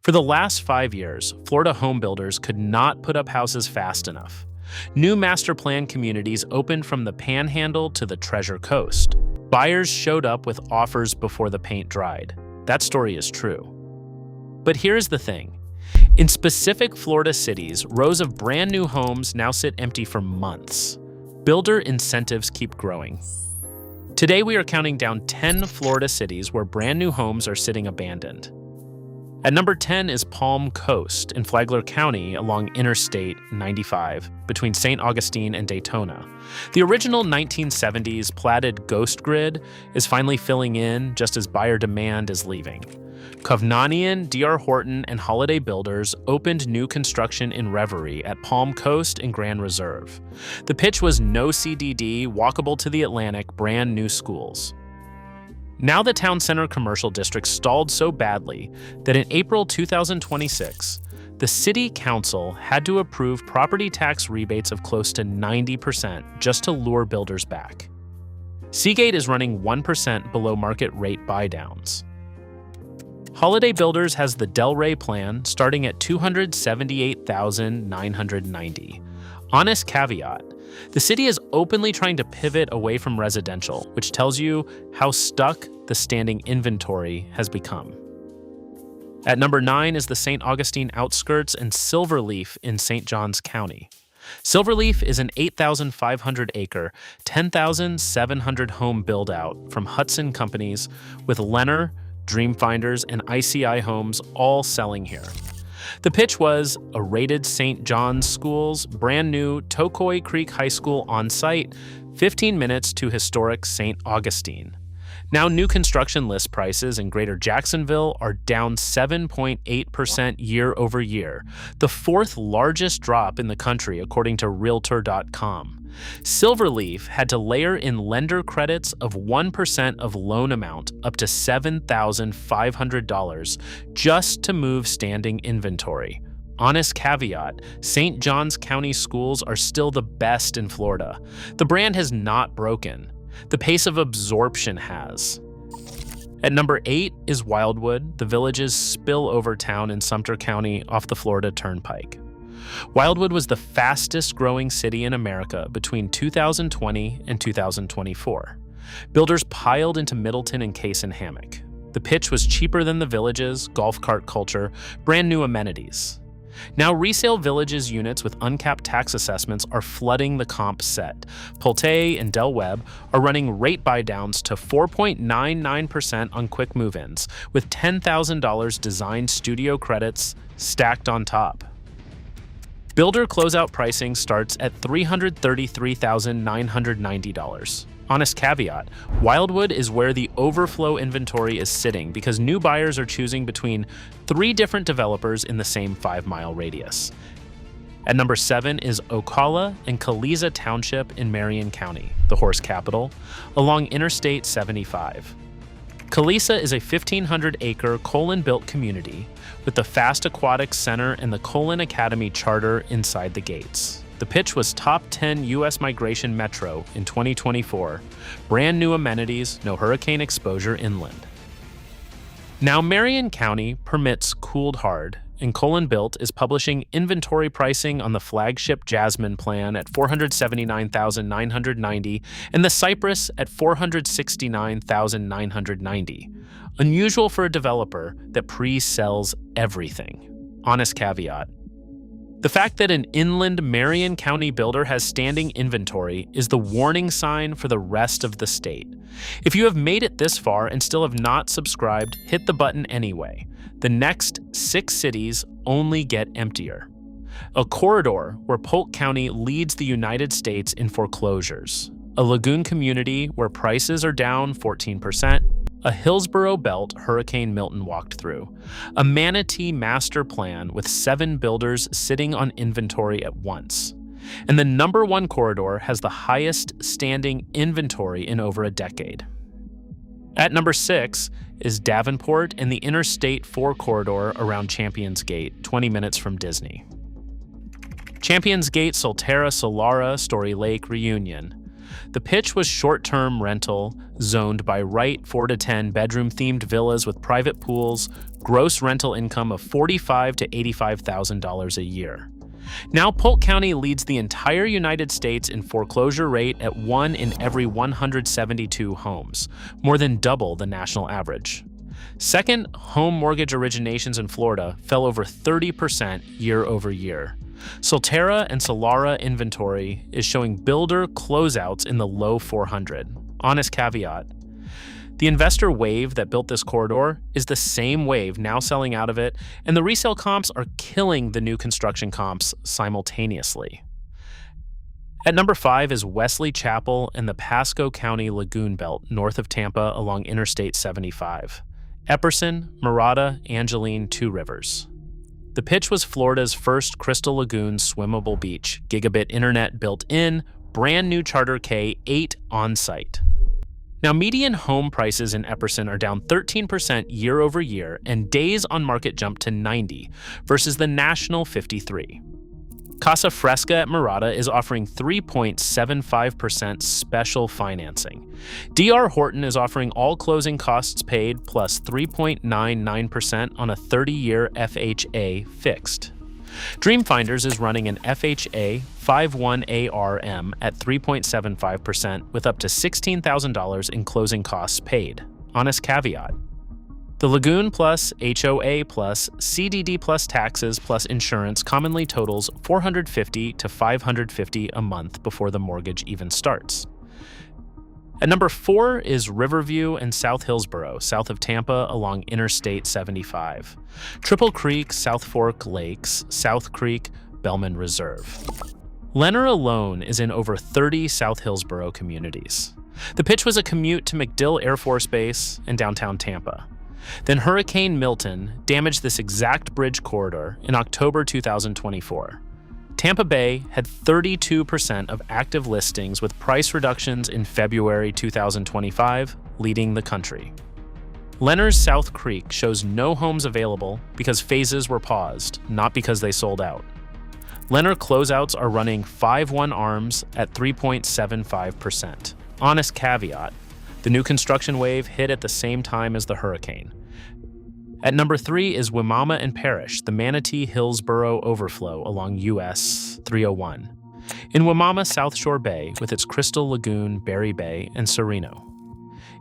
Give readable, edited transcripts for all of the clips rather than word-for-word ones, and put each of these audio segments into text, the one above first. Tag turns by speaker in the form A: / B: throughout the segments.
A: For the last 5 years, Florida home builders could not put up houses fast enough. New master plan communities opened from the Panhandle to the Treasure Coast. Buyers showed up with offers before the paint dried. That story is true. But here's the thing. In specific Florida cities, rows of brand new homes now sit empty for months. Builder incentives keep growing. Today we are counting down 10 Florida cities where brand new homes are sitting abandoned. At number 10 is Palm Coast in Flagler County along Interstate 95 between St. Augustine and Daytona. The original 1970s platted ghost grid is finally filling in just as buyer demand is leaving. KHovnanian, D.R. Horton, and Holiday Builders opened new construction in Riverview at Palm Coast and Grand Reserve. The pitch was no CDD, walkable to the Atlantic, brand new schools. Now the town center commercial district stalled so badly that in April 2026, the city council had to approve property tax rebates of close to 90% just to lure builders back. Seagate is running 1% below market rate buydowns. Holiday Builders has the Delray plan starting at $278,990. Honest caveat, the city is openly trying to pivot away from residential, which tells you how stuck the standing inventory has become. At number 9 is the St. Augustine Outskirts and Silverleaf in St. Johns County. Silverleaf is an 8,500-acre, 10,700 home build-out from Hutson Companies with Lennar, Dreamfinders, and ICI Homes all selling here. The pitch was a rated St. John's schools, brand new Tocoi Creek High School on site, 15 minutes to historic St. Augustine. Now new construction list prices in Greater Jacksonville are down 7.8% year over year, the fourth largest drop in the country according to Realtor.com. Silverleaf had to layer in lender credits of 1% of loan amount up to $7,500 just to move standing inventory. Honest caveat, St. Johns County schools are still the best in Florida. The brand has not broken. The pace of absorption has. At number 8 is Wildwood, the village's spillover town in Sumter County off the Florida Turnpike. Wildwood was the fastest growing city in America between 2020 and 2024. Builders piled into Middleton and Case and Hammock. The pitch was cheaper than the villages, golf cart culture, brand new amenities. Now resale villages units with uncapped tax assessments are flooding the comp set. Pulte and Del Webb are running rate buydowns to 4.99% on quick move-ins, with $10,000 design studio credits stacked on top. Builder closeout pricing starts at $333,990. Honest caveat, Wildwood is where the overflow inventory is sitting because new buyers are choosing between 3 different developers in the same 5-mile radius. At number 7 is Ocala and Calesa Township in Marion County, the horse capital, along Interstate 75. Calesa is a 1,500-acre Colon-built community with the Fast Aquatics Center and the Colon Academy charter inside the gates. The pitch was top 10 U.S. migration metro in 2024. Brand new amenities, no hurricane exposure inland. Now Marion County permits cooled hard, and Colon Built is publishing inventory pricing on the flagship Jasmine plan at $479,990 and the Cypress at $469,990. Unusual for a developer that pre-sells everything. Honest caveat. The fact that an inland Marion County builder has standing inventory is the warning sign for the rest of the state. If you have made it this far and still have not subscribed, hit the button anyway. The next 6 cities only get emptier. A corridor where Polk County leads the United States in foreclosures. A lagoon community where prices are down 14%. A Hillsboro belt Hurricane Milton walked through. A Manatee master plan with 7 builders sitting on inventory at once. And the number 1 corridor has the highest standing inventory in over a decade. At number 6 is Davenport and the Interstate 4 corridor around Champions Gate, 20 minutes from Disney. Champions Gate, Solterra, Solara, Story Lake, Reunion. The pitch was short-term rental, zoned by right 4 to 10 bedroom-themed villas with private pools, gross rental income of $45,000 to $85,000 a year. Now, Polk County leads the entire United States in foreclosure rate at 1 in every 172 homes, more than double the national average. Second, home mortgage originations in Florida fell over 30% year over year. Solterra and Solara inventory is showing builder closeouts in the low 400. Honest caveat. The investor wave that built this corridor is the same wave now selling out of it, and the resale comps are killing the new construction comps simultaneously. At number 5 is Wesley Chapel and the Pasco County Lagoon Belt north of Tampa along Interstate 75. Epperson, Murata, Angeline, Two Rivers. The pitch was Florida's first Crystal Lagoon swimmable beach, gigabit internet built in, brand new Charter K8 on-site. Now, median home prices in Epperson are down 13% year over year, and days on market jumped to 90 versus the national 53. Casa Fresca at Murata is offering 3.75% special financing. DR Horton is offering all closing costs paid plus 3.99% on a 30-year FHA fixed. Dreamfinders is running an FHA 51ARM at 3.75% with up to $16,000 in closing costs paid. Honest caveat. The Lagoon plus HOA plus CDD plus taxes plus insurance commonly totals $450 to $550 a month before the mortgage even starts. At number 4 is Riverview and South Hillsboro, south of Tampa along Interstate 75. Triple Creek, South Fork Lakes, South Creek, Bellman Reserve. Lennar alone is in over 30 South Hillsboro communities. The pitch was a commute to MacDill Air Force Base and downtown Tampa. Then Hurricane Milton damaged this exact bridge corridor in October 2024. Tampa Bay had 32% of active listings with price reductions in February 2025, leading the country. Lennar's South Creek shows no homes available because phases were paused, not because they sold out. Lennar closeouts are running 5-1 ARMs at 3.75%. Honest caveat. The new construction wave hit at the same time as the hurricane. At number 3 is Wimauma and Parrish, the Manatee Hillsboro overflow along US 301. In Wimauma, South Shore Bay, with its Crystal Lagoon, Berry Bay, and Sereno.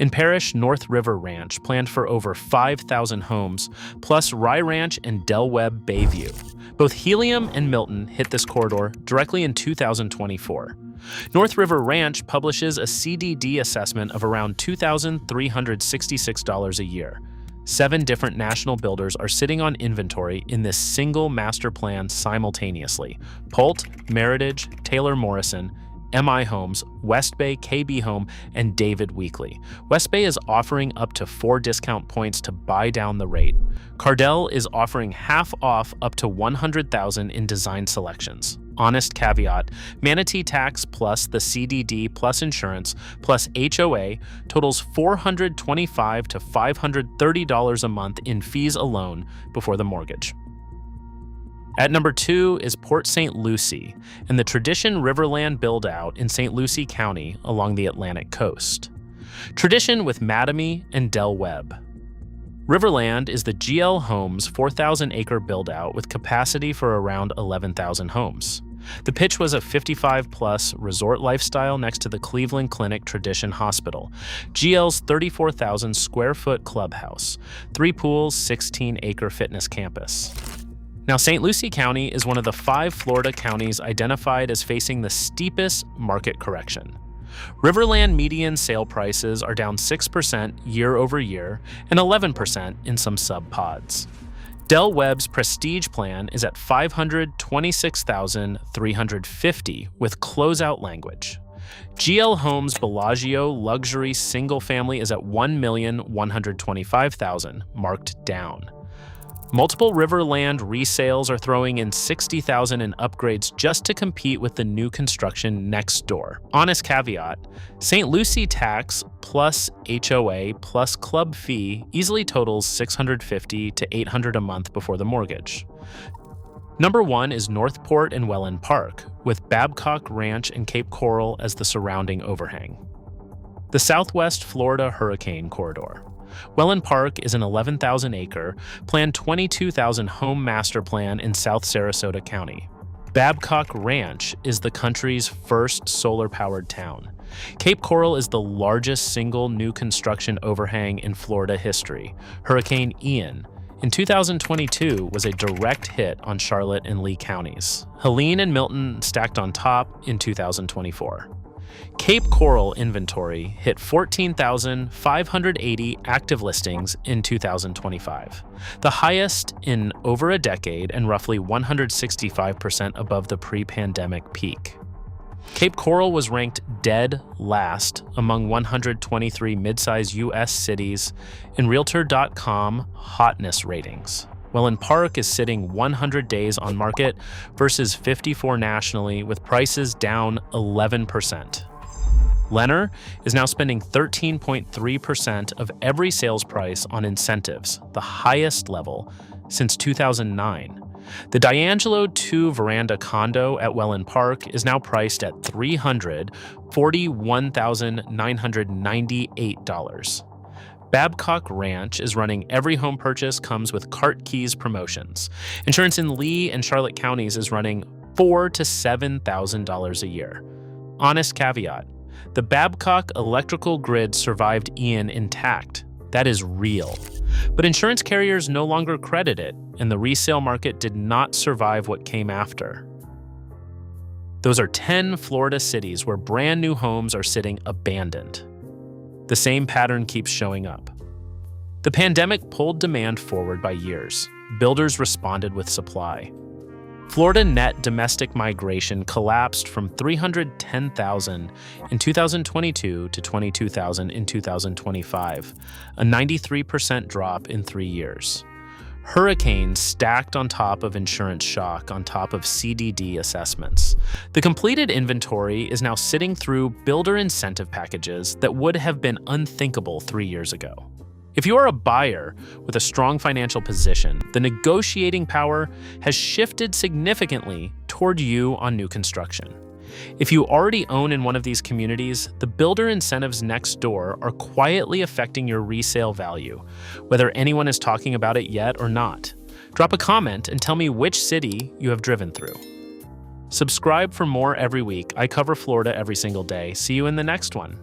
A: In Parrish, North River Ranch, planned for over 5,000 homes, plus Rye Ranch and Del Webb Bayview. Both Helium and Milton hit this corridor directly in 2024. North River Ranch publishes a CDD assessment of around $2,366 a year. 7 different national builders are sitting on inventory in this single master plan simultaneously. Polt, Meritage, Taylor Morrison, MI Homes, West Bay, KB Home, and David Weekley. West Bay is offering up to 4 discount points to buy down the rate. Cardell is offering half off up to $100,000 in design selections. Honest caveat, Manatee tax plus the CDD plus insurance plus HOA totals $425 to $530 a month in fees alone before the mortgage. At number 2 is Port St. Lucie and the Tradition Riverland build-out in St. Lucie County along the Atlantic coast. Tradition with Mattamy and Del Webb. Riverland is the GL Homes 4,000-acre build-out with capacity for around 11,000 homes. The pitch was a 55-plus resort lifestyle next to the Cleveland Clinic Tradition Hospital, GL's 34,000-square-foot clubhouse, 3 pools, 16-acre fitness campus. Now, St. Lucie County is one of the 5 Florida counties identified as facing the steepest market correction. Riverland median sale prices are down 6% year over year and 11% in some sub-pods. Del Webb's prestige plan is at $526,350 with closeout language. GL Homes Bellagio luxury single family is at $1,125,000, marked down. Multiple Riverland resales are throwing in $60,000 in upgrades just to compete with the new construction next door. Honest caveat, St. Lucie tax plus HOA plus club fee easily totals $650 to $800 a month before the mortgage. Number 1 is Northport and Welland Park, with Babcock Ranch and Cape Coral as the surrounding overhang. The Southwest Florida Hurricane Corridor. Welland Park is an 11,000-acre, planned 22,000-home master plan in South Sarasota County. Babcock Ranch is the country's first solar-powered town. Cape Coral is the largest single new construction overhang in Florida history. Hurricane Ian, in 2022, was a direct hit on Charlotte and Lee counties. Helene and Milton stacked on top in 2024. Cape Coral inventory hit 14,580 active listings in 2025, the highest in over a decade and roughly 165% above the pre-pandemic peak. Cape Coral was ranked dead last among 123 mid-size U.S. cities in Realtor.com hotness ratings. Welland Park is sitting 100 days on market versus 54 nationally, with prices down 11%. Lennar is now spending 13.3% of every sales price on incentives, the highest level since 2009. The D'Angelo 2 veranda condo at Welland Park is now priced at $341,998. Babcock Ranch is running every home purchase comes with cart keys promotions. Insurance in Lee and Charlotte counties is running $4,000 to $7,000 a year. Honest caveat: the Babcock electrical grid survived Ian intact. That is real. But insurance carriers no longer credit it, and the resale market did not survive what came after. Those are 10 Florida cities where brand new homes are sitting abandoned. The same pattern keeps showing up. The pandemic pulled demand forward by years. Builders responded with supply. Florida net domestic migration collapsed from 310,000 in 2022 to 22,000 in 2025, a 93% drop in 3 years. Hurricanes stacked on top of insurance shock on top of CDD assessments. The completed inventory is now sitting through builder incentive packages that would have been unthinkable 3 years ago. If you are a buyer with a strong financial position, the negotiating power has shifted significantly toward you on new construction. If you already own in one of these communities, the builder incentives next door are quietly affecting your resale value, whether anyone is talking about it yet or not. Drop a comment and tell me which city you have driven through. Subscribe for more every week. I cover Florida every single day. See you in the next one.